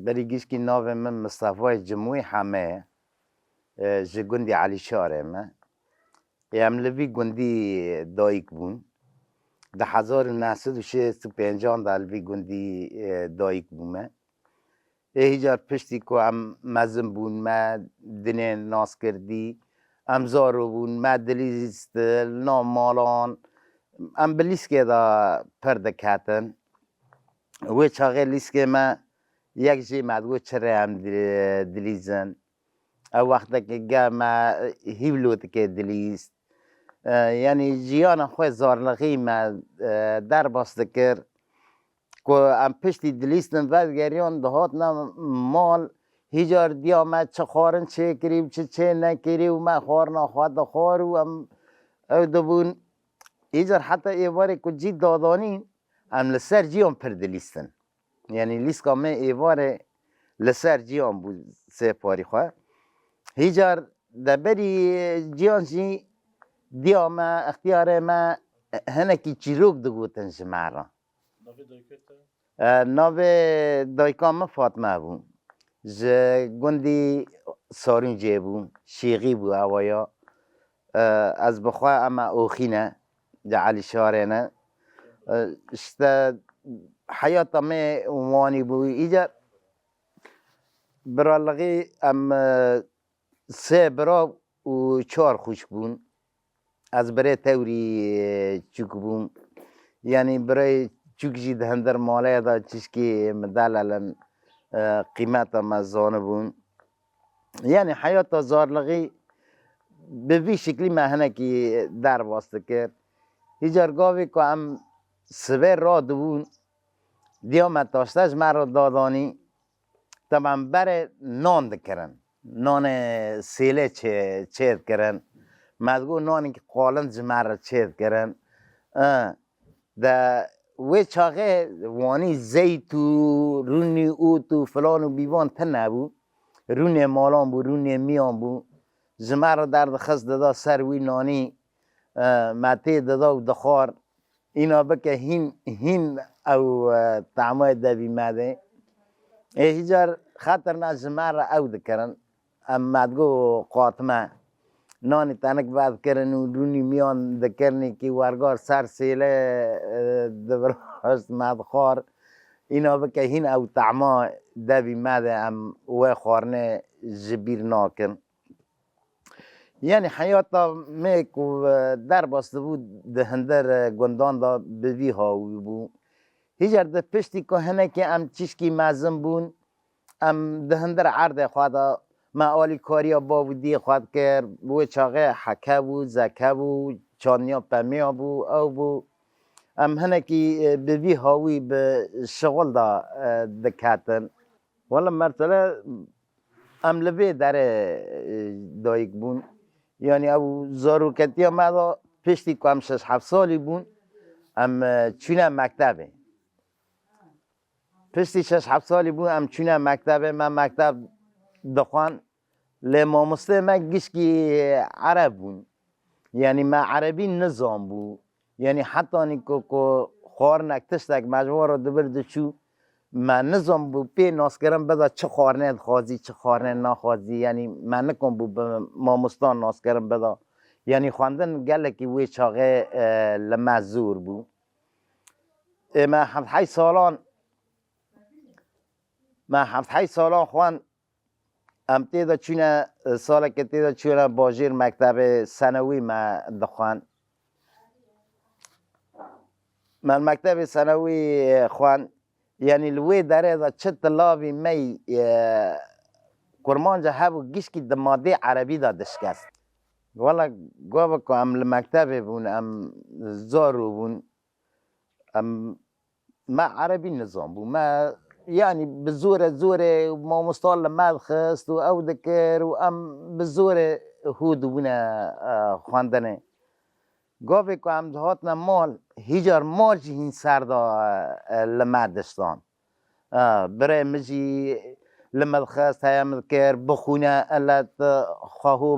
بریگیش که ناو من مصطفی جموی همه جه گندی علی شاره ما ام لوی گندی دایک بون ده 1965 ده لوی گندی دایک بومه هیجار پشتی که ام مزم بون ما دنه ناس کردی ام زارو بون ما دلیست نام مالان ام بلیسکه دا پرده کتن و چاقه لیسکه ما یک جی مدگو چره هم دلیزن او وقت که گه ما هیولوت که دلیست یعنی جیان خواه زارلغی ما در باست کر که ام پشتی دلیستن ود گریان دهات نم مال هیجار دیا ما چه خارن چه کریم چه نکری و ما خار نخواد خار و ام او دبون هیجار حتی ایواره که جی دادانی ام لسر جیان پر دلیستن یعنی لیسکا من ایواره لسر جیان بود سه پاری خواه هیجار دبری جیان جی دیا ما اختیار ما هنکی چیروک دگوتن جمعرا ناو دایکا ما فاطمه بون جه گندی سارون جه بون شیغی بو اوایا از بخواه اما اوخینه جه علی شاره نه اشتا حیاتا می وانی بو ایجا برا لغی ام سه برا و 4 خوش بون از برای توری چوک بون یعنی برای چوک جی دهندر ماله دا چشکی مدللن قیمت مزانه بون یعنی حیات زارلغی به وی شکلی مهنه که در واسطه کرد هیجار گاوی که هم سویر را دون دیامت داشتش مرا دادانی طبعا بره نان دکرن نان سیله چید کرن مدگو نانی که قالن جمعه چید کرن ده وی چاقه وانی زیتو رونی اوتو فلان و بیوان تن نبو رونی مالان بو رونی میان بو جمعه را در دخست دادا سر وی نانی متی دادا و دخار اینا بکه هین او طعمای دبی مده هیجار خاطر نه جمعه را او دکرن اما مدگو قاطمه نانی تنک بعد کردن و رونی میان دکرنی که ورگار سر سیله دبراست مدخار اینا بکه هین او طعما دبی مده ام و خارنه جبیر ناکن یعنی حیاتا میک و در باسته بود دهندر گندان دا بوی هاوی بود هیجر ده پشتی که هنه که ام چشکی مزم بون ام دهندر عرض خواهد ما آلی کاریا بابو دی خواهد کرد بو چاقه حکه بو زکه بو چانیا پمیا بو او بو ام هنه که بوی هاوی به شغل دا دکتن والا مرتله ام لبه در دایک بون یعنی او زاروکتی ها ما دا پشتی که هم 6-7 سالی بون ام چونه مکتبه پشتی 6-7 سالی بون ام چونه مکتبه من مکتب دخوان لمامسته من گشکی عرب بون یعنی من عربی نظام بو یعنی حتی نیکو که خوار نکتشتک مجموعه را دبر دچو من نظام بو پی ناس کردم بدا چه خارنه خوازی چه خارنه نخوازی یعنی من نکن بو به مامستان ناس کردم بدا یعنی خواندن گله که وی چاقه لمزور بو من 7-8 سالان خوان ام تیدا چونه ساله که تیدا چونه باجیر مکتب ثانوی ما دخوان من مکتب ثانوی خوان یعنی لوی داره دا چه طلابی می کرمانجا هبو گیشکی دماده عربی دا دشکست والا گوه که ام لمکتب بون ام زارو بون ام ما عربی نظام بون ما یعنی بزور ما مستال مدخست و او دکر و ام بزور هود بونه خواندنه گاوی که هم دهاتنا مال هیجار مال جی هین سر دا لمدشتان برای مجی لمدخست هیم دکر بخونه علت خواهو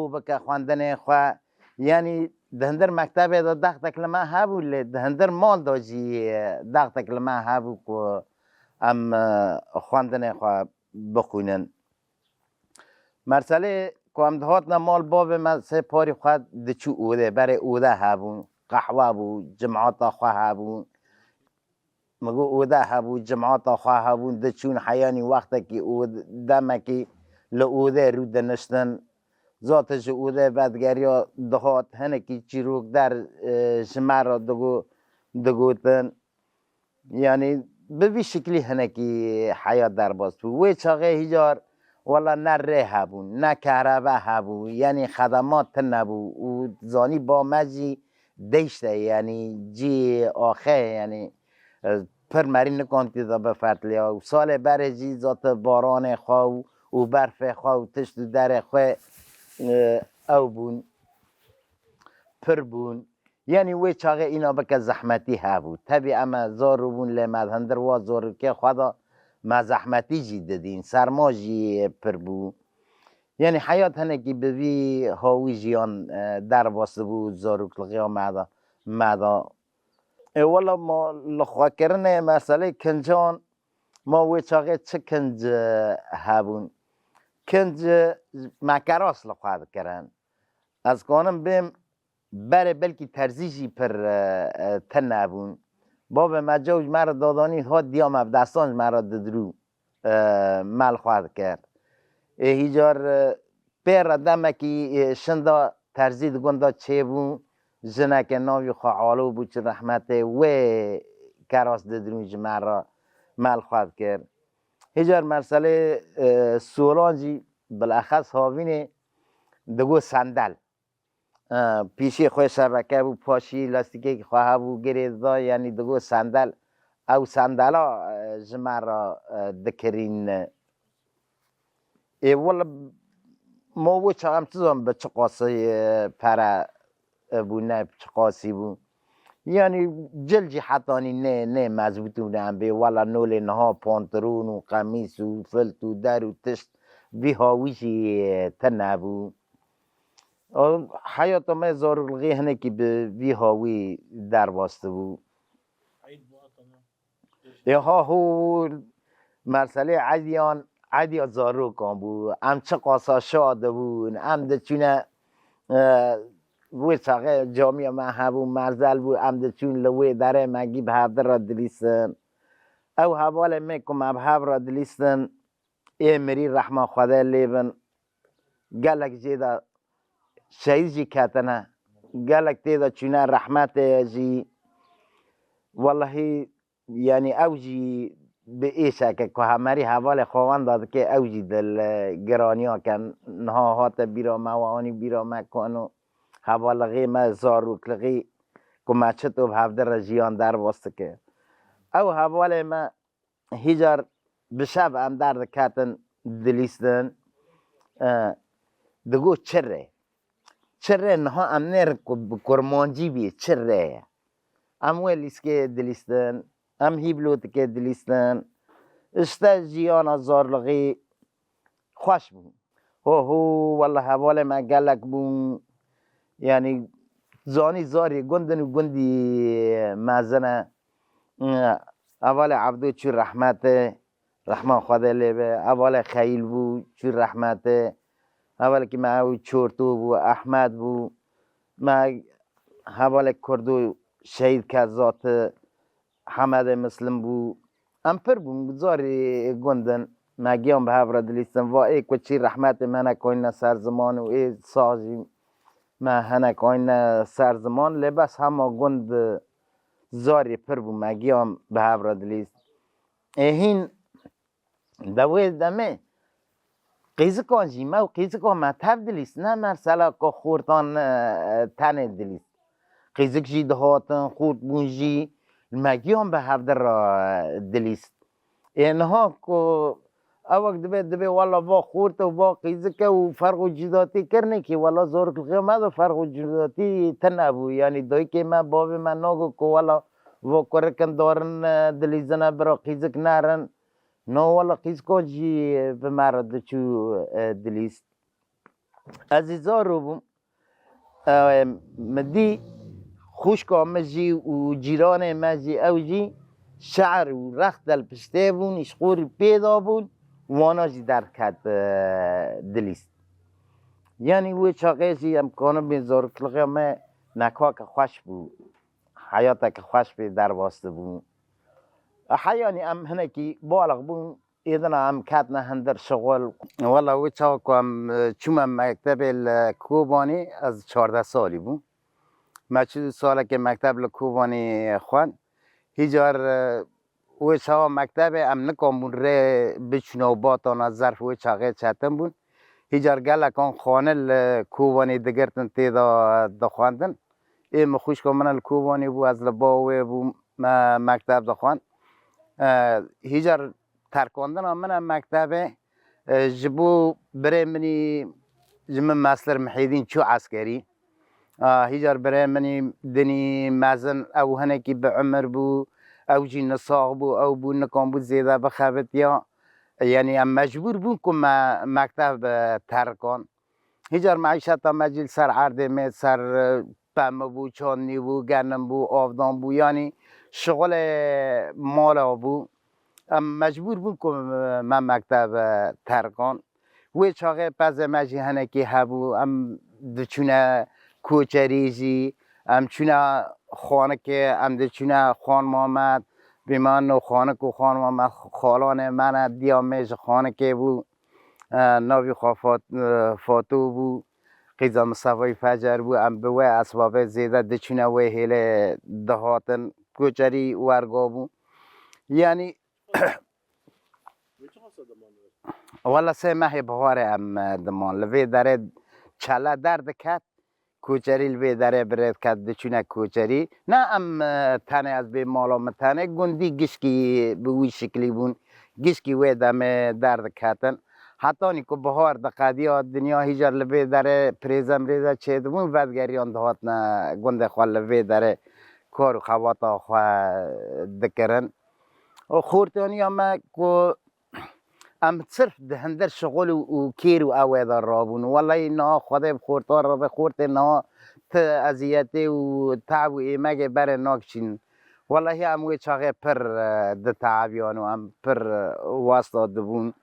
بکه خواندنه خواه یعنی دهندر مکتب دا دختک لما هبو لی دهندر مال دا جی دختک لما هبو که ام خواندن خواه بخونن مرسله که ام دهات مال باب من سه پاری خواهد دچو اوده برای اوده هبون قحوه بو جمعات خواه هبون مگو اوده هبو جمعات خواه هبون دچون حیانی وقتا که اوده دمکی لعوده رو دنشتن ذاتش اوده بدگری دهات هنکی چیروک در شمر را دگوتن یعنی به وی شکلی هنکی حیات در باز بود وی چاقه هیجار والا نه ره هبون نه کهربا هبون یعنی خدمات نبو و زانی با مجی دیشته یعنی جی آخه یعنی پر مرین نکانتی دا بفتلی ها و سال بر جی ذات باران خواه و برف خواه و تشت در خواه او بون پر بون یعنی وی چاقه اینا بکه زحمتی ها بود طبی اما زارو بون لیمد هندر وا زارو که خدا ما زحمتی جی دادین سرما جی پر بون یعنی حیات هنه که بوی هاوی جیان در باسته بود زارو کلغی ها مدا والا ما لخوا کرنه مسئله کنجان ما وی چاقه چه کنج هبون کنج مکراس لخوا کرن از کنم بیم بره بلکی ترزیجی پر تن نبون باب مجاوج مرا دادانی ها دیام افدستانج مرا ددرو مل خواهد کرد هیجار پر دمکی شندا ترزید گندا چه بون جنک ناوی خواه بود چه رحمت و کراس ددرونج مرا مل خواهد کرد هیجار مرسله سولانجی بالاخص هاوینه دگو صندل پیشی خوی شبکه بود پاشی لاستیکه که خواه بود گریزا یعنی دگو صندل او صندلا جمع را دکرین والا ما و چقم چیزم به چه قاسی پره بود نه چه قاسی بود یعنی جلجی حتانی نه مضبوطونه هم به والا نول نها پانترون و قمیس و فلت و در و تشت وی هاویشی تنه بود حیات ما زارلغی هنه که به وی هاوی در باسته بود ها هو مرسله عدیان زارو کن بود ام چه قاسا شاده بود ام ده چونه وی چاقه جامعه ما هبو مرزل بود ام ده چون لوی داره مگی به هفته را دلیستن او حوال میکم اب هف را دلیستن ای مری رحمه خدا لیبن گلک جیدا شهید جی کتنه گلک تیدا چونه رحمت جی والله یعنی او جی به ایشه که همری حوال خواهان داد که او جی دل گرانی ها کن نها هات بیرا موانی بیرا مکنو حوال غیمه زاروک لغی که ما چطور هفته را جیان در واسطه که او حوال ما هیجار بشب هم درد کتن دلیستن دگو چره نها ام نر کرمانجی بی چره ام ویلیس که دلیستن ام هیبلوت که دلیستن اشتا جیان زارلغی خوش بون هو والله حوال ما گلک بون یعنی زانی زاری گندن و گندی مازنه اول عبدو چی رحمت خدا لیبه اول خیل بو چی رحمت اول که ما او چورتو بو احمد بو ما حوال کردو شهید که ذات حمد مسلم بو امپر بو بزاری گندن ما گیام به هفره دلیستم و ای کچی رحمت من کوین سرزمان و ای سازی ما هنه کوین سرزمان لباس همه گند زاری پر بو ما گیام به هفره دلیست هین دوی دمه قیزه کن جیمه و قیزه کن مطب دلیست نه مرسله که خورتان تنه دلیست قیزه جی دهاتن خورد بون جی مگی هم به هفته را دلیست اینها که اوک دبه والا با خورد و با قیزه که و فرق و جداتی کرنه که والا زور قیمت و فرق و جداتی تنه بو یعنی دایی که من باب من ناگو که والا و کرکن دارن دلیزنه برا قیزه نرن نو والا قیز کن جی به مرد چو دلیست عزیزا رو بوم مدی خوش که مجی و جیران مجی او جی شعر و رخت دل پشته بون اشقوری پیدا بون وانا جی در کت دلیست یعنی وی چاقه جی امکانه بیزار کلقه ما نکا که خوش بو حیاتا که خوش بی در واسطه بون حیانی ام هنکی بالغ بون ایدنا ام کتنا هندر شغل والله وی چاقه ام چوم مکتب کوبانی از 14 سالی بون ما 14 ساله که مکتب کوبانی خوان هیجار وی چاقه مکتب ام نکام بون ره بچنو باتان از ظرف وی چاقه چتن بون هیجار گله کان خانه کوبانی دگرتن تیدا دخواندن ایم خوش که من کوبانی بو از لباوی بو مکتب دخواند هیجار ترکاندن من مکتب جبو برای منی جمع مستر محیدین چو عسکری هیجار برای منی دنی مزن او هنکی به عمر بو او جی نساق بو او بو نکان بو زیده بخبت یا یعنی مجبور بون که مکتب ترکان هیجار معیشت مجل سر عرده می سر پم بو چانی بو گرنم بو آفدان بو یعنی شغل مالا بو مجبور بون که من مکتب ترکان وی چاقه پس مجی هنکی هبو دچونه کوچریزی چونه خانه که دچونه خان محمد بیمان خانه کو خان محمد خالان من دیامش خانه که بو ناوی خواه فاتو بو قیزا مصفای فجر بو به وی اسباب زیده دچونه وی هیل دهاتن کوچری ورگا بو یعنی والا 3 ماه بهاره دمان لوی داره چله درد کت کوچری لوی داره برد کت دچونه کوچری نه تنه از به مالا متنه گندی گشکی به وی شکلی بون گشکی وی دم درد کتن حتی نیکو بهار دقیقی دنیا هیجار لبه داره پریزم ریزه چه دمون ودگریان دهات نه گنده خواه لبه داره کار و خواتا خواه دکرن خورتانی همه که صرف دهندر شغل و کیر و اویدار را بون والله نه خدا خورتار را به خورت نه ازیتی و تعب و ایمگه بر ناکچین والله هموی چاقه پر ده تعبیان و هم پر واسطه دبون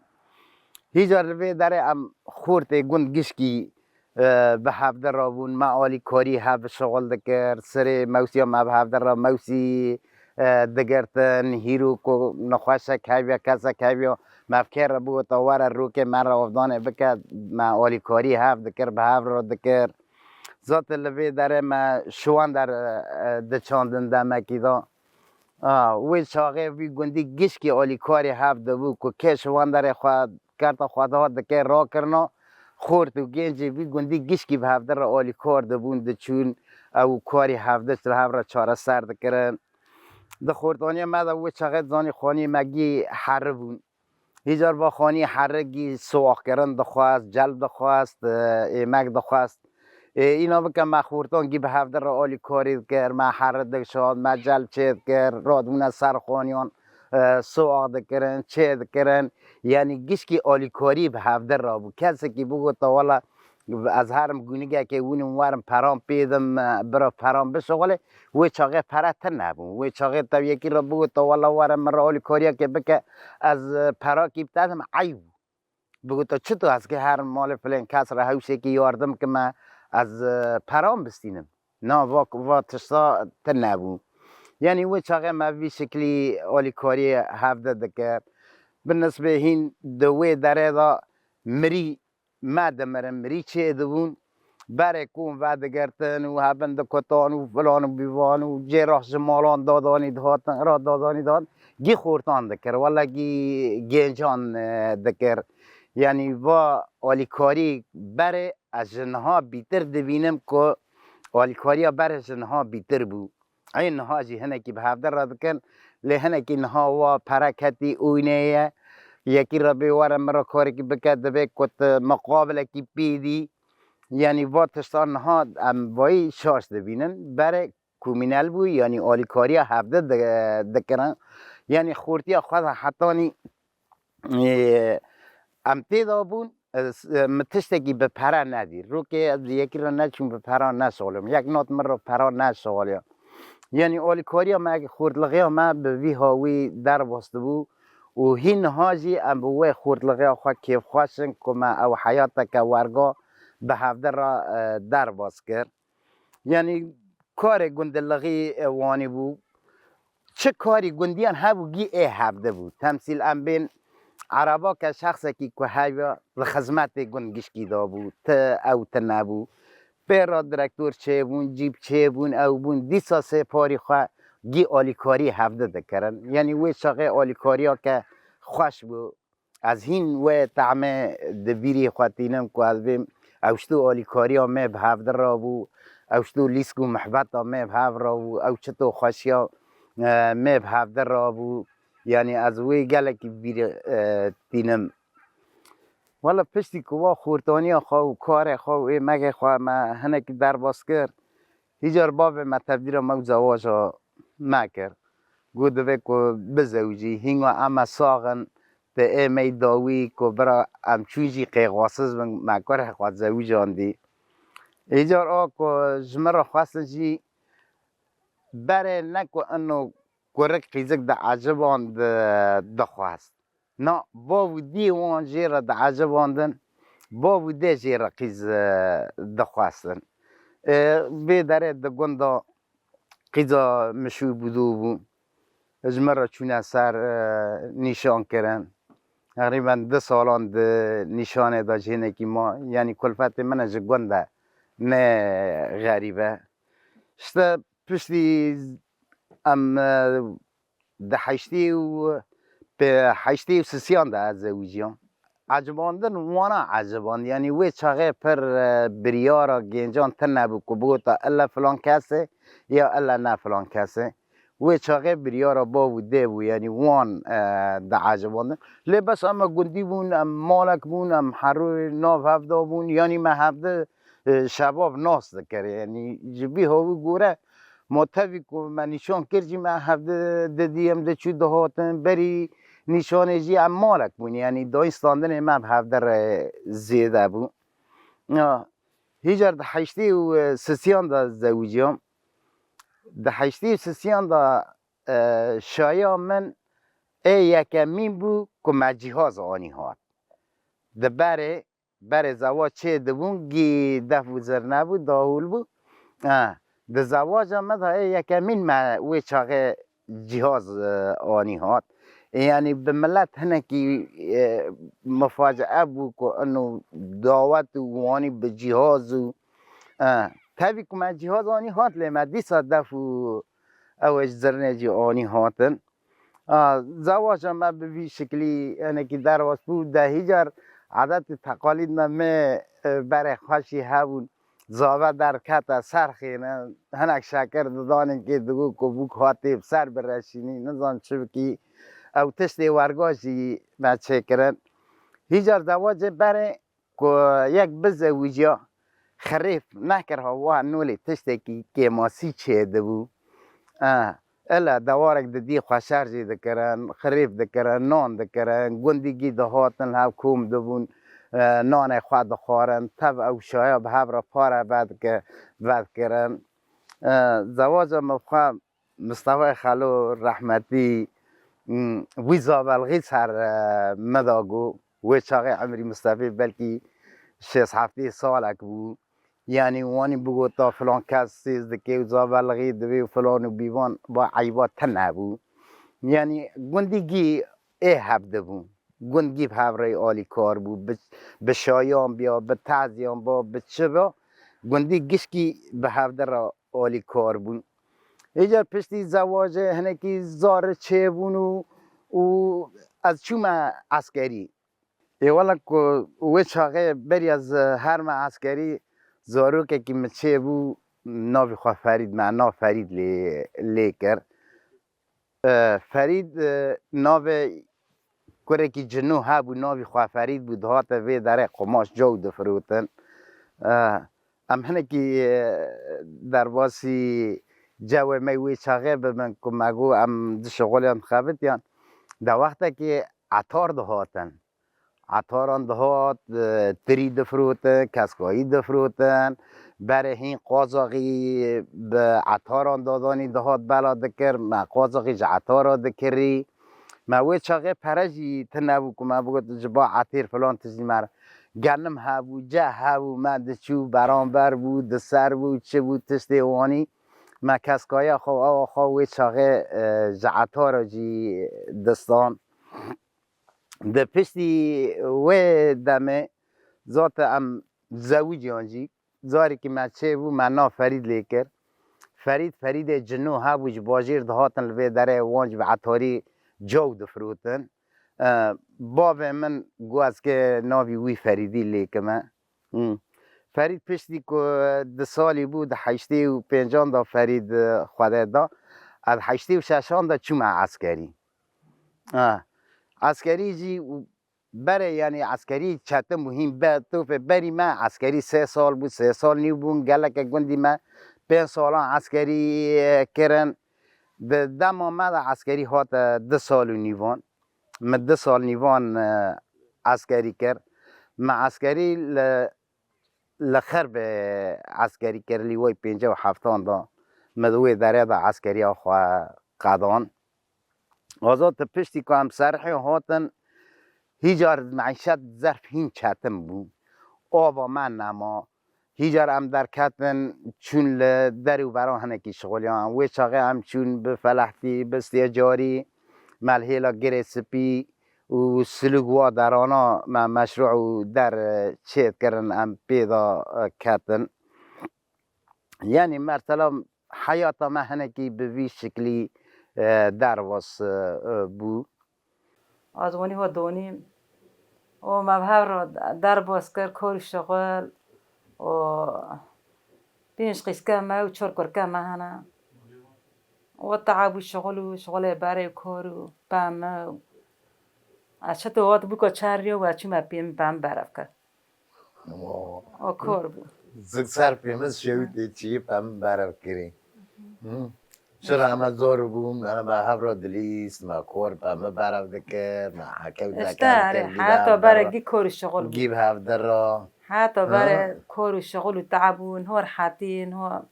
هیجار لبه داره خورت گند گشکی به هفته را بون معالی کاری هف شغل دکر سر موسی هم به هفته را موسی دگرتن هیرو کو نخواشه کهویا کسا کهویا مفکر را بود تاور رو که من را افدانه بکد معالی کاری هف دکر به هفته را دکر ذات لبه داره ما شوان در دچاندن دمکی دا وی چاقه وی گندی گشکی آلی کاری هف دبو که شوان در خواهد کرتا خواهد دکه را کرنا خورد و گنجی بی گندی گشکی به هفته را آلی کار دبون دچون او کاری هفته چرا هفته را چاره سر دکرن ده خوردانی مده و چقدر زانی خانی مگی حره بون هیجار با خانی حره گی سواخ کرن دخواست جلب دخواست ایمک دخواست اینا بکن ما خوردان گی به هفته را آلی کاری دکر ما حره دکشاد ما جلب چید کر رادونه سر خانیان سواق دکرن چه دکرن یعنی گشکی آلیکاری به هفته را بود کسی که بگو تا والا از هرم گونیگه که اونم ورم پرام پیدم برا پرام بشغله وی چاقه پرت نبون وی چاقه تا یکی را بگو تا والا ورم را آلیکاریا که بکه از پرا کی بتدم عیب بگو تا چطور هست که هر مال فلان کس را حوشه که یاردم که من از پرام بستینم نه وا تشتا تر نبون یعنی وی چاقه ما بی شکلی آلیکاری هفته دکر بالنسبه هین دوی داره دا مری مادمرم مری چه دبون برای کون و دگرتن و هبند کتان و فلان و بیوان و جراح جمالان دادانی دهاتن را دادانی داد گی خورتان دکر والا گی گنجان دکر یعنی و آلیکاری برای از جنها بیتر دبینم که آلیکاری برای جنها بیتر بود این نها جی هنکی به هفته را دکن لی هنکی نها و پرکتی اوینه یکی را بیوارم مرا کاری که بکد دبه کت مقابله کی پیدی یعنی با تشتان نها وای شاش دبینن برای کومینال بو یعنی آلیکاری هفته دکرن یعنی خورتی خود حتی امتیدا بون متشتکی به پرا ندیر رو که یکی را نچون به پرا نشغلم یک نات من را پرا نشغلیم یعنی آلیکاریا ما اگه خوردلغی ما به وی هاوی در باسته بو و هین هاجی ام به وی خوردلغی خوا کیف خواشن که ما او حیاتا که ورگا به هفته را در باز کرد یعنی کار گندلغی وانی بو چه کاری گندیان هبو گی ای هفته بود تمثیل ام بین عربا که شخصی که هایو خدمت گنگشکی دا بود تا او تا نبود پیرا درکتور چه بون جیب چه بون او بون دیسا سه پاری خواه گی آلیکاری هفته دکرن یعنی وی شاقه آلیکاری ها که خوش بو از هین وی طعمه دبیری خواتینم که از بیم اوشتو آلیکاری ها می به هفته را بو اوشتو لیسکو محبت ها می به هفته را بو او چطو خوشی ها می به هفته را بو یعنی از وی گلکی بیری تینم والا پشتی که وا خورتانی خواه و کار خواه و مگه خواه ما هنکی در باز کرد هیجار باب ما تبدیل ما زواج ها مکر گوده به که بزوجی هنگا اما ساغن به ایمی داوی که برا امچوجی قیقاسز من مکر خواه زوج آندی هیجار آه که جمرا خواستن جی بره نکو انو کرک قیزک دا عجبان دخواست نه باو دی وان جیرا دا عجباندن باو دی جیرا قیز دخواستن به داره دا گندا قیزا مشوی بودو بو اجمرا چونه سر نشان کرن تقریبا 2 سالان ده نشانه دا جهنه که ما یعنی کلفت من از گنده نه غریبه شتا پشتی ام ده حشتی و به حشتی و سسیان ده از زوجیان عجباندن وانا عجبان یعنی وی چاقه پر بریارا گنجان تن نبو که بگوتا الا فلان کسه یا الا نه فلان کسه وی چاقه بریارا با و ده بو یعنی وان ده عجباندن لی بس اما گندی بون ام مالک بون ام حروی ناف هفته بون یعنی ما هفته شباب ناس دکره یعنی جبی هاوی گوره ما تاوی که من نشان کرجی ما هفته ددیم ده چو دهاتن بری نشانه جی ام مالک بون یعنی دایستاندن من هفته زیده بون هیجار ده حشتی و سسیان ده زوجیام ده حشتی و سسیان ده شایا من ای یکمین بو که مجیهاز آنی هات ده بره زواج چه دبون گی دف وزر نبود داول بود ده زواج آمد های یکمین وی چاقه جهاز آنی هات یعنی به ملت هنکی مفاجعه بود که انو دعوت وانی به جهاز و تابی که من جهاز آنی هات لیمه دیسا دف و اوش زرنه جی آنی هاتن زواج ما به وی شکلی هنکی در واس بود ده هیجار عادت تقالید نمی برای خوشی هبون زاوه در کتا سرخی نه هنک شکر دادن که دگو کبوک هاتیب سر برشینی نزان چه بکی او تشت ورگاشی بچه کرن هیجار زواج برای که یک بزوجیا خریف نکر هوا نولی تشت که ماسی چه دبو الا دوارک دی خوشر جی دکرن خریف دکرن نان دکرن گندگی دهاتن هاو کوم دبون نان خواد دخارن تب او شایا به هبرا پاره بعد کرن زواج مفخواه مصطفی خلو رحمتی وی زابلغی سر مداگو وی چاقه عمری مصطفی بلکی 6-7 سالک بود یعنی وانی بگو تا فلان کس سیز دکی و زابلغی دوی و فلان و بیوان با عیبات تنه بود یعنی گندگی ای هفته بود گندگی به هفره آلی کار بود به شایان بیا به تعزیان با به چه با گندی گشکی به هفته را آلی کار بود ایجار پشتی زواج هنکی زار چه بون و از چوم عسکری ایوالا که وی چاقه بری از هر ما عسکری زارو که مچه بو ناوی خواه فرید معنا فرید لی کرد فرید ناوی کره که جنو ها بو ناوی خواه فرید بود هات وی داره قماش جو دفروتن ام هنه که در باسی جو میوی چاقه بمن که مگو ام شغلی هم خوابت یان در وقت که عطار دهاتن عطاران دهات تری دفروتن کسکایی دفروتن برای این قازاقی به عطاران دادانی دهات بلا دکر ما قازاقی جا عطارا دکری ما وی چاقه پرجی تنبو که ما بگوت جبا عطیر فلان تجی مر گنم هبو جه هبو ما دچو برانبر بود دسر بود چه بود تشتی وانی ما کسکایا خو وی چاقه جا عطارا جی دستان ده پشتی وی دمه ذات ام زوجی آنجی زاری که من چه بود من نا فرید لیکر فرید جنو ها بوج باجیر دهاتن لوی داره وانج به عطاری جو دفروتن باب من گواز که ناوی وی فریدی لیکمه فرید پشتی که 2 سالی بود 85 دا فرید خواده دا از 86 دا چوم عسکری عسکری جی برای یعنی عسکری چطه مهم به توف بری من عسکری 3 سال بود 3 سال نیو بون گلک گندی من 5 سالان عسکری کرن دم آمد عسکری هات 2 سال و نیوان من 2 سال نیوان عسکری کرد من عسکری لخر به عسکری کرد لیوی 57 دا مدوی داره دا عسکری آخوا قدان آزاد پشتی که هم سرحی هاتن هیجار معیشت ظرف هین چتم بود آوا من نما هیجار هم در کتن چون در و برا هنکی شغلی هم وی چاقه هم چون به فلحتی بستی جاری ملحیلا گره سپی و سلوگوا در آنا مشروع در چید کرن هم پیدا کتن یعنی مرتلا حیات ما هنکی به وی شکلی در واس بود آزمانی ها دونیم و مبهر را در باز کرد کار شغل و 5 قسکه ما و 4 کرکه ما هنه و تعب و شغل برای کار و بام اشتو وقت بکو چهریو و چی ما پیم بام برف کرد و کار بود زگ سر پیمز شویده چی پم برف کری چرا همه زور بوم انا با هفرا دلیست ما کور پم برف دکر ما حکم اشتاره حتی برای گی کار شغل بود گیب هف در را حتی برای کار و شغل و تعب و نهار حتی نهار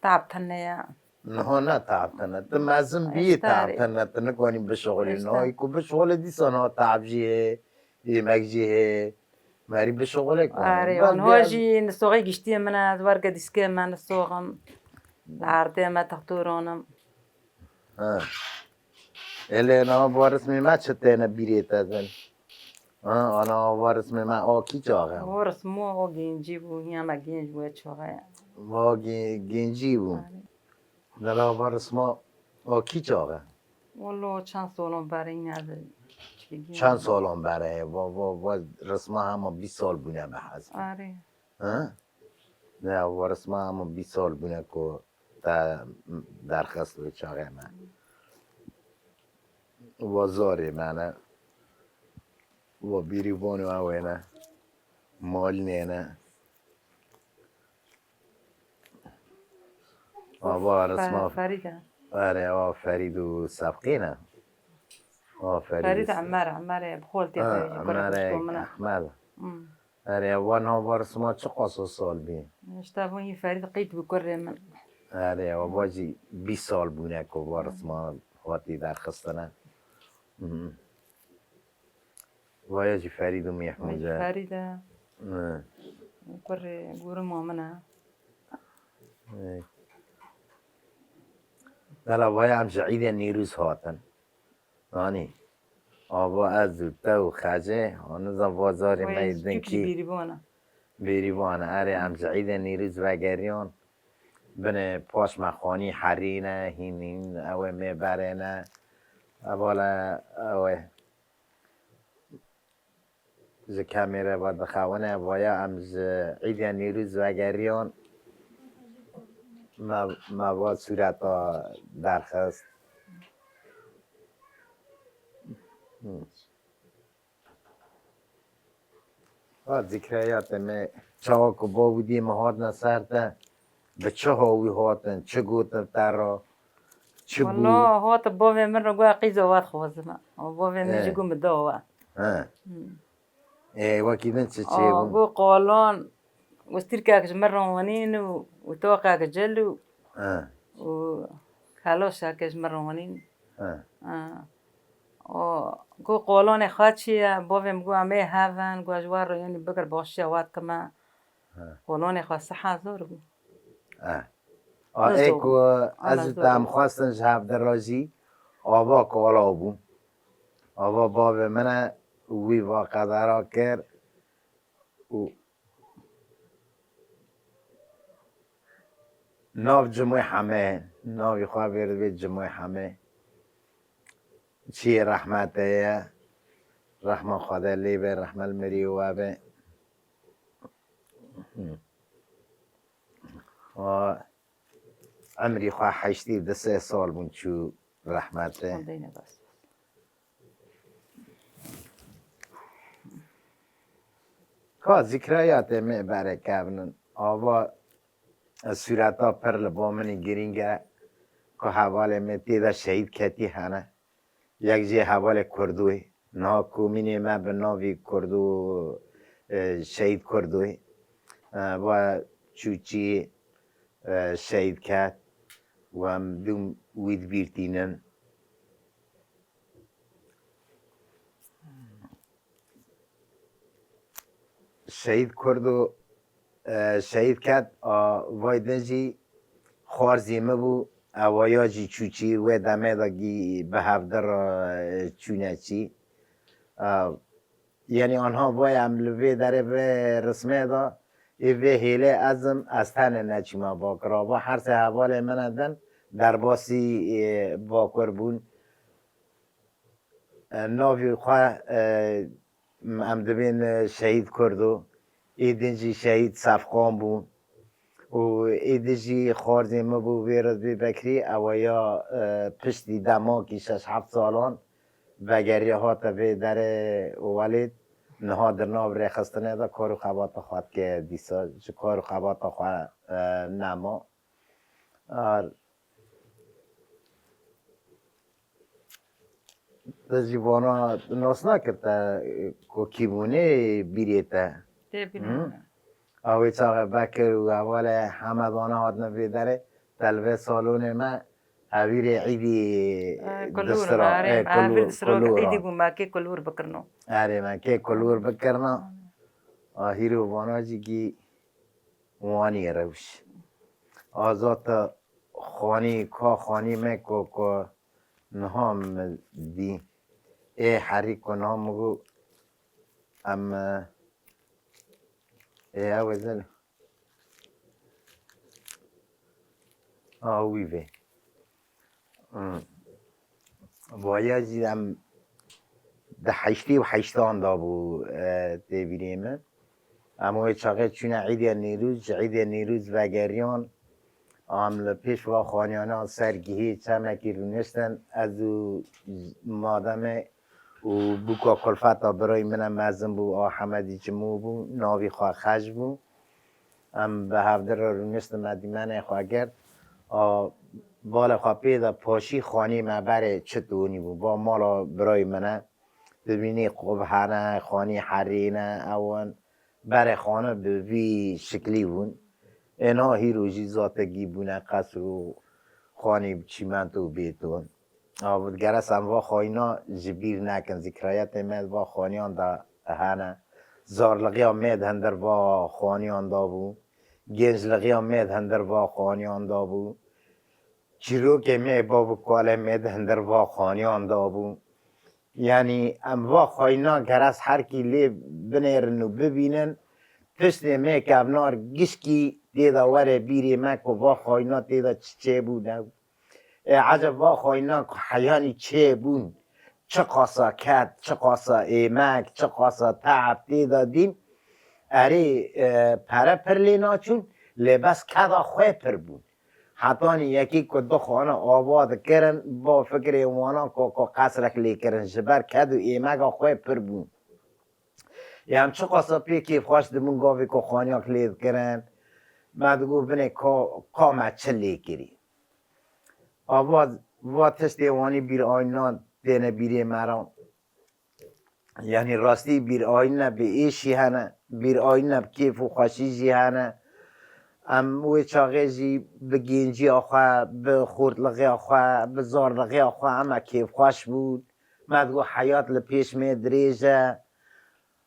تعب تنه نه تعبتنه تو مازم بی تعبتنه تو نکنی به شغلی نه کو به شغل دیسان ها تعب جیه یمک جیه مری به شغل کنی آره اونها جی نسوقی گشتی من از ورگ دیسکه من نسوقم لعرده ما تختورانم اله نه وارث می ما چته بیریت ازن آنا وارث می ما آکی چاقه وارث مو و گنجی بود هم گنج بود چاقه ما گنجی بود دلا وارث ما آکی چاقه والله چند سالم برای این از چند سالم برای و رسما هم 20 سال بونه به حسب آره نه ورسما هم 20 سال بونه که درخواست و چاقه من و زاری منه و بیری بانو اوینه مال نینه و رسما فریده آره و فرید و سبقینه فرید عمره بخولتی عمره احمد آره وانها ورسما چه قصه سال بین اشتبه این فرید قید بکره من آره و باجی 20 سال بونه که ورسما خواهدی درخواستنه وایجی فرید و میحموده فریده بره گور مامنه دلا وای هم جعیده نیروز هاتن آنی آبا از زودتا و خجه آنوزا بازار میدن کی بیریبانه اره هم جعیده نیروز وگریان بنه پاش مخانی حرینه هینین اوه میبرینه اولا اوه ز کامیره با دخوانه وایا هم جعیده نیروز وگریان ما با صورت درخواست ذکریات می چاوا که با بودی مهاد نسرده به چه هاوی هاتن چه گوتن تر را چه بود والله هات باوی من رو گوه قیزه واد خوزم باوی من جگو مداوه وکیدن چه گو بود قالان وستيركاك جمرونين وتوقعك جلو اه وكالوشاك جمرونين اه و قولون خاتشي بوفيم قو عمي هافن قو أجوار يعني بقر بوشي وات كما قولون خوا صحة زور اه نزدو ایکو از دم خواستن شب دراجی آوا کالا بون آوا باب من وی واقع درا کرد و ناو جمعه همه ناوی خواه برد به جمعه همه چی رحمته رحمه خدا لیبه رحمه المری و به و عمری خواه 83 سال بون چو رحمته دينا بس که ذکریات می بره کبنن آوا صورتا پر لبا منی گرینگه که حواله می تیده شهید کتی هنه یک جه حواله کردوی نا کومینی ما به ناوی کردو شهید کردوی و چوچی شهید کرد و هم دوم وید بیرتینن شهید کردو شهید کرد وای دنجی خوارزیمه بو اوایا جی چوچی و دمه داگی به هفدر چونه چی یعنی آنها وای عملوی داره به رسمه دا ایوه هیله ازم از تن نچیما باکرا با هر سه حوال من دن در باسی باکر بون ناوی خواه امدبین شهید کردو ایدنجی شهید صفقان بون و ایدجی خارزیمه بو ویرد بی بکری اوایا پشتی دماکی 6-7 سالان وگری ها به در ولید نها در ناو رخستنه دا کارو خوات خواهد که دیسا کارو خوات خواهد نما تجیبانا ناس نکرده که کیبونه بیریته اوی چاقه بکر و اول همه دانه هات نبیداره تلوه سالون ما اویر عیدی كلور ما عارف عارف سروك عيدي بوما كي كلور بكرنو اره من که کلور بکرنا هیرو وانا جیگی وانی روش آزاد خانی که خانی مکو که نهام دی ای حریک که نهام گو ام ای اوزل ویوه باید جیدم ده 88 دا بو دیویریمه اما چاقه چونه عید نیروز وگریان عمل پیش و خانیانا سرگیهی چمکی رونشتن از او مادمه و بوکا کلفتا برای منم مزم بو حمدی جمو بو ناوی خواه خش بو ام به هفته را رونشت مدیمن خواه گرد بالا خواه پیدا پاشی خانی مبره چطونی بو با مالا برای منه ببینی قبحانه خانی حرینه اون بر خانه به وی شکلی بون اینا هیروژی ذاتگی بونه قصر و خانی چیمنت و بیتون بود گرس هم وا خاینا جبیر نکن ذکرایت مید وا خانیان دا هنه زارلقی هم مید هندر وا خانیان دا بو گنجلقی هم مید هندر وا خانیان دا بو چیروک می بابو کاله مید هندر وا خانیان دا بو یعنی اموا خاینا گرس هر کی لی بنیرن و ببینن پشت می کبنار گشکی دیدا وره بیری مک و وا خاینا دیدا چه بودن عجب وا خاینا حیانی چه بون چه قاسا کد چه قاسا ایمک چه قاسا تعب دیدا دین اری پره پرلینا چون لباس کدا خواه پر بود حتی یکی که دو خانه آباد کرن با فکر ایوانا که قصرک لی کرن جبر کد و ایمگا خواه پر بون یه هم چه قصابی که خوش دمون گاوی که خانیاک لید کرن مدگو بینه که مچه لی کری آباد و تشت ایوانی بیر آینا دینه بیری مرا یعنی راستی بیر آینا به ایشی هنه بیر آینه بکیف و خوشی جی هنه ام وی چاقه جی به گینجی آخوا به خورتلقی آخوا به زارلقی آخوا اما کیف خوش بود مدگو حیات لپیش می دریجه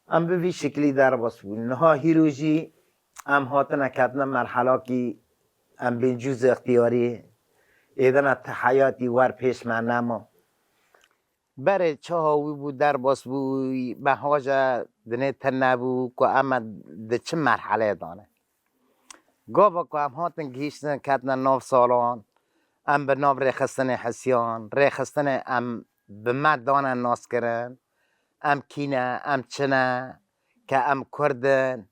ام به وی شکلی در باس بود نها هیرو جی ام هاتنه کتنه مرحله کی ام بین جوز اختیاری ایدن ات حیاتی ور پیش من نما بره چه هاوی بود در باس بود به حاجه دنه تن نبود که اما ده چه مرحله دانه گاوا که ام هاتن گیشتن کتنه 9 سالان ام به ناو ریخستن حسیان ریخستن ام به مدانه ناس کرن ام کینه ام چنه که ام کردن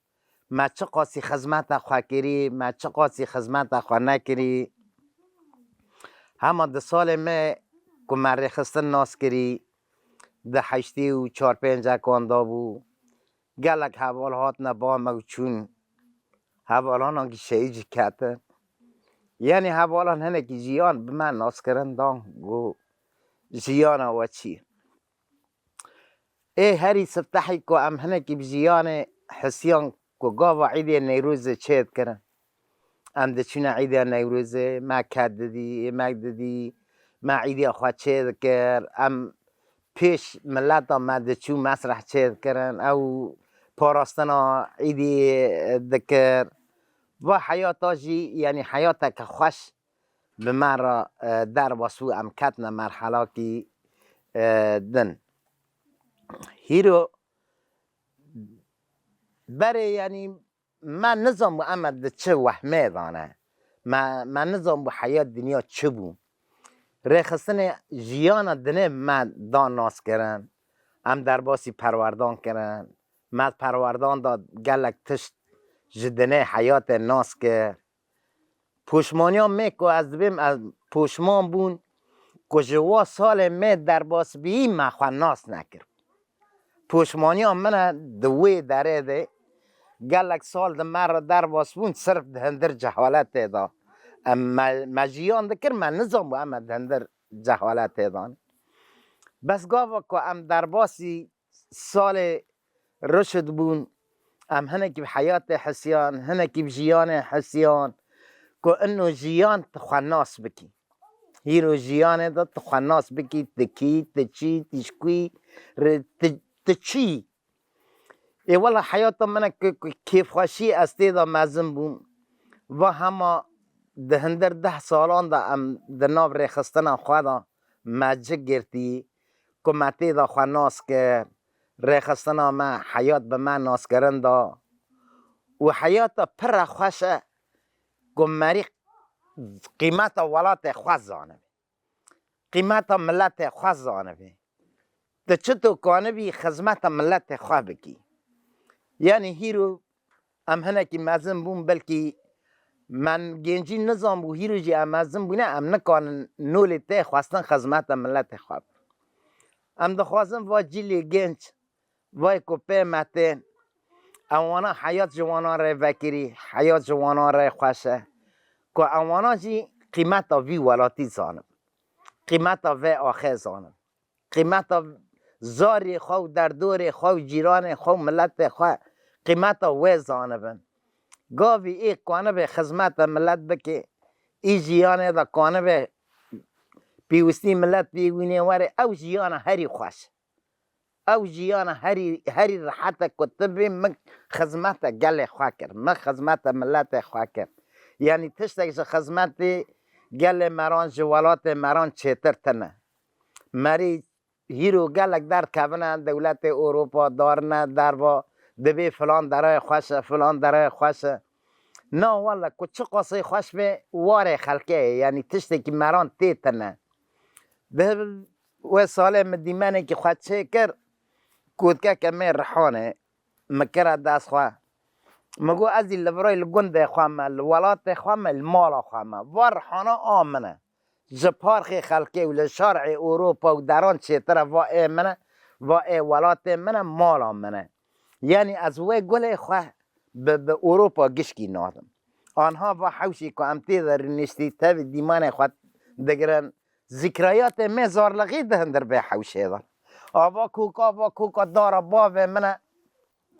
ما چه قاسی خدمت خواه کری ما چه قاسی خدمت خواه نکری همه ده سال ما که من ریخستن ناس کری ده 8 و 4 5 کاندا بو گلک حوال هات نبا موچون حوالان آنگی شیجی کتن یعنی حوالان هنه که جیان به من ناس کرن دان گو جیان و چی ای هری سفتحی که ام هنه که بجیان حسیان که گاوا عیدی نیروز چید کرن ام ده چونه عیدی نیروز ما کد دادی ما دادی ما عیدی خواه چید کر ام پیش ملت ما ده چون مسرح چید کرن او پاراستنا عیدی دکر و حیاتا جی یعنی حیاتا که خوش به من را در واسو ام کتن مرحله کی دن هیرو بره یعنی من نظام اما چه وهمه دانه من نظام حیات دنیا چه بو ریخستن جیان دنه من دان ناس کرن ام در باسی پروردان کرن من پروردان داد گلک تشت جدنه حیات ناس کرد پوشمانی ها میکو از بیم از پوشمان بون که جوا سال می در باس بی ما خواه ناس نکرد پوشمانی ها من دوی داره ده گلک سال ده مرا در باس بون صرف دهندر جهالت دا مجیان ده کر من نظام بو اما دهندر جهالت دان بس گاوا که ام در باسی سال رشد بون ام هنه که حیات حسیان هنه که جیان حسیان که انو جیان تخواه ناس بکی هیرو جیان دا تخواه ناس بکی تکی تچی تشکوی تچی ای والا حیات من کیف خوشی استی دا مزم بوم و همه دهندر 10 سالان دا ام دناب ریخستن خواه دا مجه گرتی که متی دا خواه ناس که ریخستن ما حیات به من ناس کرن دا و حیات پر خوشه که مری قیمت ولات خواه زانه قیمت ملت خواه زانه ده چطور کانه بی خدمت ملت خواه بکی یعنی هیرو ام هنه که مزم بون بلکی من گنجی نظام بو هیرو جی ام مزم بونه ام نکان نولی ته خواستن خدمت ملت خواه ام دخواستم و جیلی گنج وای کپه متن اوانا حیات جوانا را وکری حیات جوانا را خوشه که اوانا جی قیمت وی ولاتی زانم قیمت وی آخه زانم قیمت زاری خو در دور خو جیران خو ملت خو قیمت وی زانبن گاوی ای کانه به خدمت ملت بکه ای جیانه دا کانه به پیوستی ملت بیگونه وره او جیان هری خوش او جیان هری راحت کتبی من خدمت گل خواه کرد من خدمت ملت خواه کرد یعنی تشتکش خدمت گل مران جوالات مران چیتر تنه مری هیرو گلک در کبنه دولت اروپا دارنه در با دبی فلان درای خوشه فلان درای خوشه نه والا که چه قصه خوش به واره خلقه یعنی تشتی که مران تیتنه ده و ساله مدیمنه که خود چه کرد کودکه که می رحانه مکره دست خواه مگو از این لبرای لگنده خواه الولات خواه المال خواه و رحانه آمنه جپارخ خلقه و لشارع اروپا و دران چیتره و ای منه و ای ولات منه مال منه یعنی از وی گل خواه به اروپا گشکی نادم آنها و حوشی که امتی در نشتی تب دیمان خود دگرن ذکریات مزارلغی دهن در به حوشه دار آوا کوکا دارا باوه منه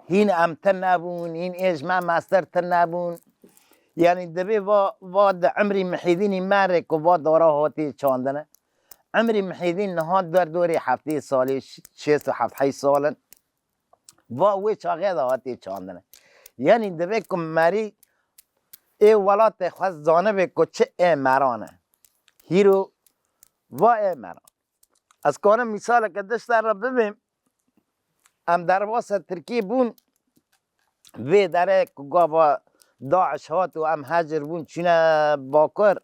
هین امتر نبون هین اجمع مستر تر نبون یعنی دبی و عمری محیدینی مرک و و داره هاتی چاندنه عمری محیدین نهاد در دوری هفته سالی 67 سالن و وی چاقه دا هاتی چاندنه یعنی دبی که مری ای ولات خواست زانه که چه ای مرانه هیرو و ای مران از کانم مثال که دشتر را ببین ام در واسط ترکی بون وی داره که گاوا داعش هات و ام هجر بون چونه باکر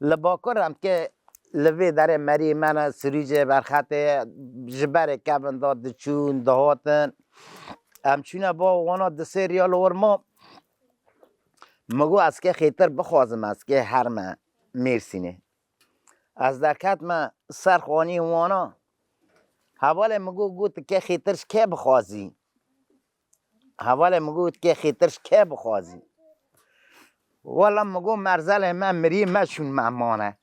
لباکر هم که لوی داره مری من سریج برخط جبر کبن داد چون دهاتن ام چونه با وانا دسه ریال ورما مگو از که خیتر بخوازم از که هر ما میرسینه از درکت ما سرخوانی وانا حواله مگو گوت که خیترش که بخوازی حواله مگو که خیترش که بخوازی والا مگو مرزل من مری مشون مهمانه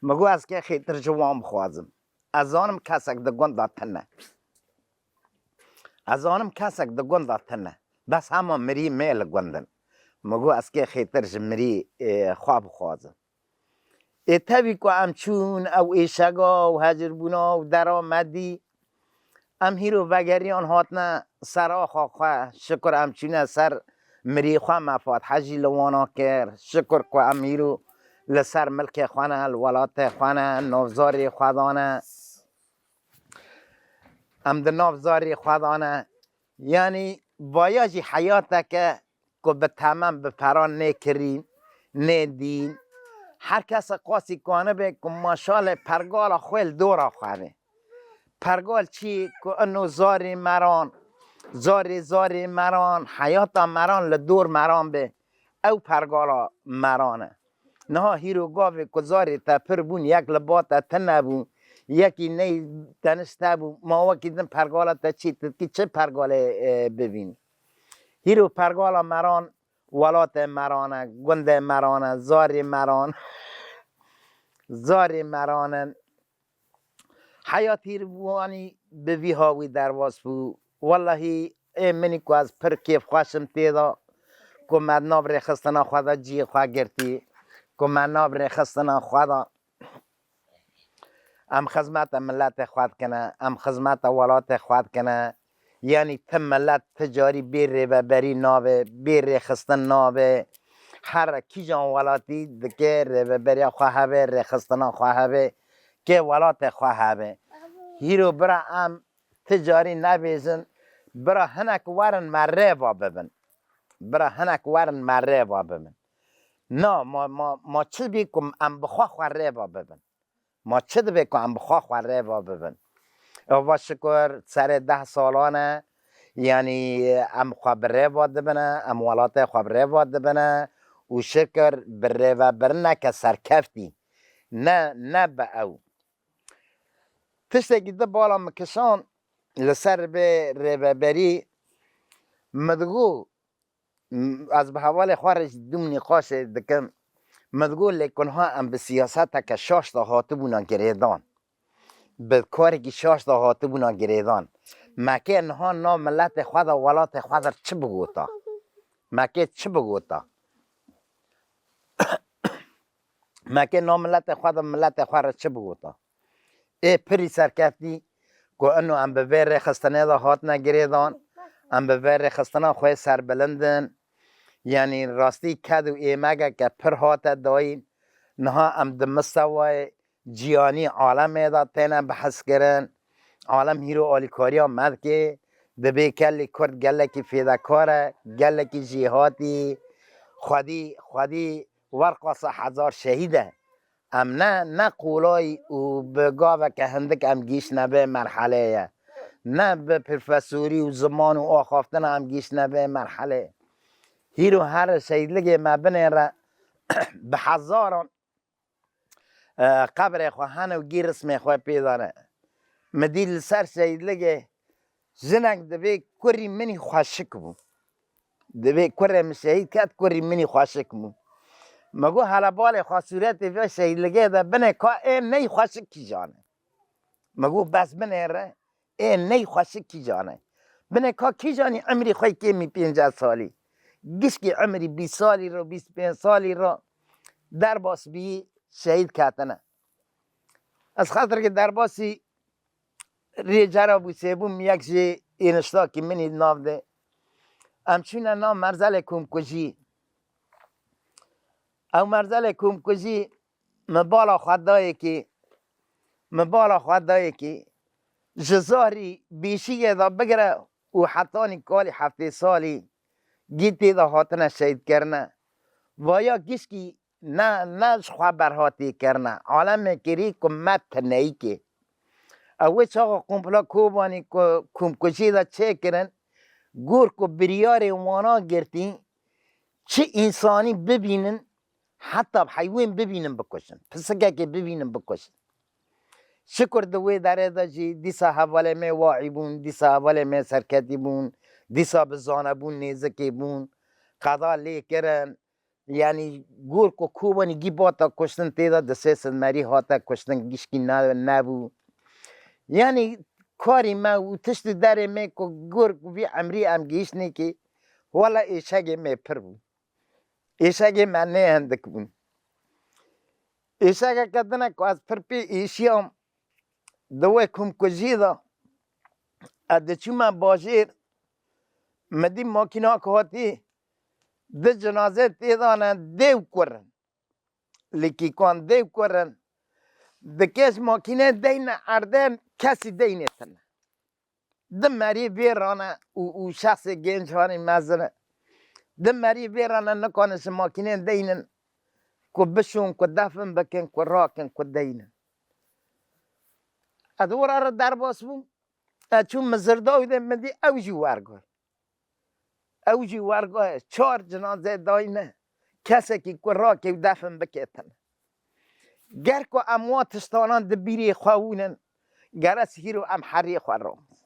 مگو از که خیتر جوان بخوازم از آنم کسک دگون داتنه از آنم کسک دگون داتنه بس همه مری میل گوندن مگو از که خیترش مری خواب بخوازم ای تبی که امچون او ایشگا و هجر بونا و در آمدی ام هیرو وگریان هاتنا سرا خواه شکر امچونه سر مری خواه مفاد حجی لوانا کر شکر که ام هیرو لسر ملک خوانه الولات خوانه نوزاری خوادانه ام ده نوزاری خوادانه یعنی بایاجی حیاته که به تمام به پران نکرین ندین هر کس قاسی کنه به که ماشال پرگال خویل دورا خواه پرگال چی که انو زاری مران زاری مران حیاتا مران لدور مران به او پرگالا مرانه نه هیرو گاوه که زاری تا پر بون یک لباتا تنه بون یکی نی تنشته بون ما وکی دن پرگالا تا چه پرگاله ببین هیرو پرگالا مران ولات مرانه گند مرانه زاری مران زاری مرانن حیات هیروانی به وی هاوی درواز بو والله ای منی که از پر کیف خوشم تیدا که من ناب ریخستنا خدا جی خواه گرتی که من ناب ریخستنا خدا ام خدمت ملت خواد کنه ام خدمت ولات خواد کنه یعنی تم ملت تجاری بیر و بری نابه بیر ریخستن نابه هر کی جان ولاتی دکه و بری خواه به ریخستنا خواه به که ولات خواه به هیرو برا ام تجاری نبیزن برا هنک ورن مره با ببن برا هنک ورن مره با ببن نه ما چه بیکم ام بخواه خواه ره با ببن ما چه بیکم ام بخواه خواه ره با ببن و شکر سر 10 سالانه یعنی ام خواه بره با ببنه ام ولات خواه بره با ببنه و شکر بره و برنه که سرکفتی نه به او تشتکی ده بالا مکشان لسر به ریبری مدگو از به حوال خارج دوم نقاش دکم مدگو لیکن ها ام به سیاست که 6 تا هاته بونا گریدان به کاری که 6 تا هاته بونا گریدان مکه انها نا ملت خود و ولات خود چه بگوتا مکه چه بگوتا مکه نا ملت خود و ملت خود چه بگوتا ای پری سرکفتی که انو ام به ویر خستنه دا هات نگریدان ام به ویر خستنه خواه سر بلندن یعنی راستی کد و ایمگه که پر هات داین نها ام ده مستوای جیانی عالم دا تینا بحث کرن عالم هیرو آلیکاری آمد که دبی کلی کرد گله که فیدکاره گله که جیهاتی خودی ورقاس 1000 شهیده ام نه قولای و بگاوه که هندک ام گیش نبه مرحله نه به پروفسوری و زمان و آخافتن ام گیش نبه مرحله هیرو هر شهیدلگی مبنه را به هزاران قبر خواهن و گیر اسم خواه پیدانه مدیل سر شهیدلگی زنک دبی کری منی خواشک بو دبی کری شهید کد کری منی خواشک بو مگو حالا بال خاصورت و شهیدلگی ده بنه که این نی خواشک کی جانه مگو بس بنه ره این نی خواشک کی جانه بنه که کی جانی عمری خوی که می 50 سالی گشکی عمری 20 سالی رو 25 سالی رو در باس بی شهید کتنه از خاطر که در باسی ریجرا بو سیبوم یک جی اینشتا که منی ناو ده همچونه نام مرزل کومکجی او مرزل کومکجی مبالا خدایی که جزاری بیشی دا بگره و حتانی کالی 7 سالی گیتی دا هاتنه شهید کرنه و یا گیشکی نه خوا برهاتی کرنه عالم کری کمت تنهی که اوه چاقا کمپلا کوبانی کومکجی دا چه کرن گور کو بریار وانا گرتین چه انسانی ببینن حتی حیوان ببینن بکشن پسکه که ببینن بکشن شکر دوی داره دا جی دیسا حواله می واعی بون دیسا حواله می سرکتی بون دیسا بزانه بون نیزکی بون قضا لی کرن یعنی گور کو کوبانی گی باتا کشتن تیدا دسیسن مری هاتا کشتن گیشکی نبو یعنی کاری ما و تشت داره می که گور بی عمری ام گیش نی که والا ایشگی می پر بون ایشگی من نه هندک بون ایشگی کدنه که از پر پی ایشیام دوی کومکجی دا ادچو من باجیر مدی ماکینا که هاتی ده جنازه تیدانه دیو کرن لیکی کان دیو کرن ده کش ماکینه دینه اردن کسی دینه تنه ده مری ویرانه و شخص گنج هانی مزنه ده مری ویرانه نکانش ماکینه دینن که بشون که دفن بکن که راکن که دینن ادورا را در باس بون چون مزرداوی ده مدی اوجی ورگاه 4 جنازه داینه کسی که را که دفن بکتن گر که امواتستانان ده بیری خواهونن گر از هیرو ام حری خواه رامز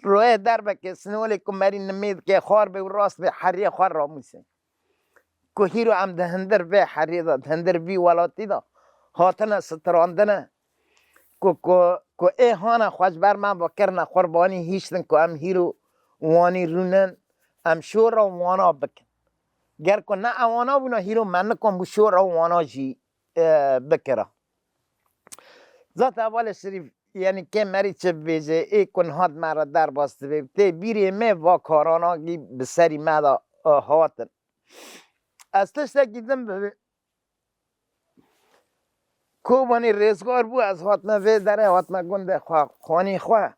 روی در بکه سنولی که مری نمید که خوار به و راست به حری خواه راموسن که هیرو ام ده هندر به حری دا هندر بی ولاتی دا هاتنه ستراندنه که ای هانه خوش بر من با کرنه قربانی هیشتن که ام هیرو وانی رونن ام شور را وانا بکن گر که نه اوانا بونا هیرو من نکن بو شور را وانا جی بکره ذات اول شریف یعنی که مری چه بیجه ای کن هات مرا در باسته بیم تی بیری می واکارانا گی بسری مدا هاتن از تشتا گیدم ببین کوبانی ریزگار بو از هاتمه وی داره هاتمه گنده خواه خانی خواه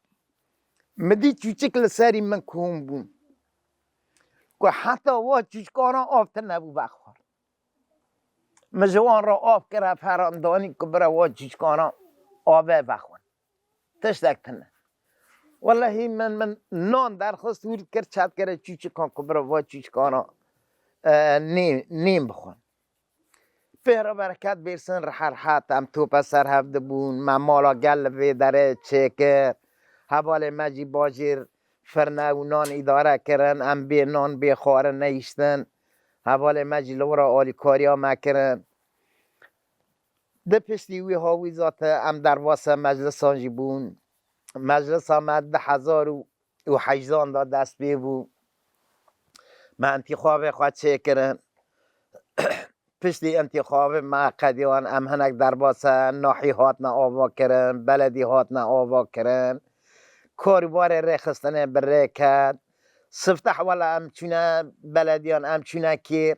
مدی چوچک لسری من کوم بون که حتی وا چوچکاران آفته نبو بخوار مجوان را آف کرد فراندانی که برای وا چوچکاران آبه بخور تشتک تنه والله من نان درخواست ورد کرد چند کرد چوچکان که برای وا چوچکاران نیم بخور پیرا برکت بیرسن رحت هم توپ سر هفته بون من مالا گل وی داره چکر حوال مجی باجیر فرنه و نان اداره کرن ام بی نان بی خواره نیشتن حوال مجی لورا آلی کاری ها مکرن ده پشتی وی هاوی ذات ام در واسه مجلس آنجی بون مجلس آمد 1018 دا دست بی بو من انتخاب خواهد چه کرن پشتی انتخاب معقدیان ام هنک در واسه ناحی هاتنا آوا کرن بلدی هاتنا آوا کرن کاربار رخصتنه بره کرد سفتح والا امچونه بلدیان امچونه کیر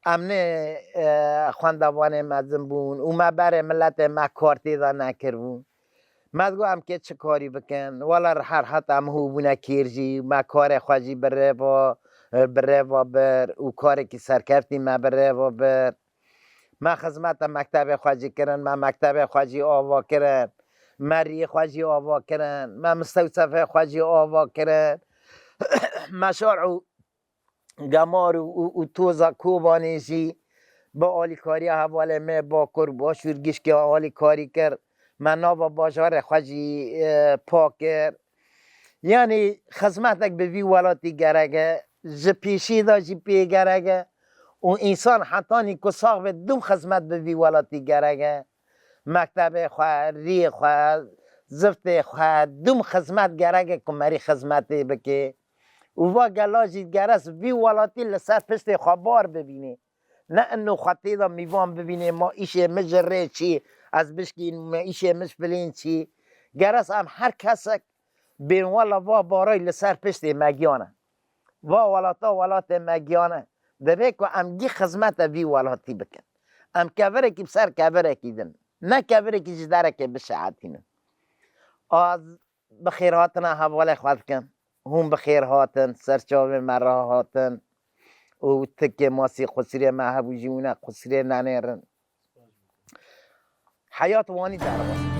امنه خواندوان مزم بون او ما بره ملت ما کارتی دا نکر بون مدگو هم که چه کاری بکن والا هر حت هم هو بونه کیرجی ما کار خواجی بره و بر او کاری که سرکفتی ما بره و بر ما خدمت مکتب خواجی کرن ما مکتب خواجی آوا کرن مری خواجی آوا کرن ما مستوصف خواجی آوا کرن مشارع گمار و توزا کوبانیشی با آلی کاری حواله می با کر با شورگیش که آلی کاری کرد من نابا باشار خواجی پاک کرد یعنی خدمتک به وی ولاتی گرگه جه پیشی دا جی پی گرگه و انسان حتی نیکو ساق به دوم خدمت به وی ولاتی گرگه مکتب خواه ری خواه زفت دوم خدمت گرگه که مری خدمتی بکه و گلاجی گرس وی ولاتی لسر پشت خبار ببینه نه انو خطی دا میوان ببینه ما ایشه مجره چی از بشکین ما ایشه مش بلین چی گرس هم هر کسک بین والا و بارای لسر پشت مگیانه و ولاتا ولات مگیانه دبه که امگی خدمت وی ولاتی بکن ام کبره کی بسر کبره کی دن نه کبره کی جداره که بشعاتینه از بخیر هاتنا حواله خواهد کن هم بخیر هاتن سرچاوه مرا هاتن و تکه ماسی قصری محبوجیونه قصری ننیرن حیات وانی در باست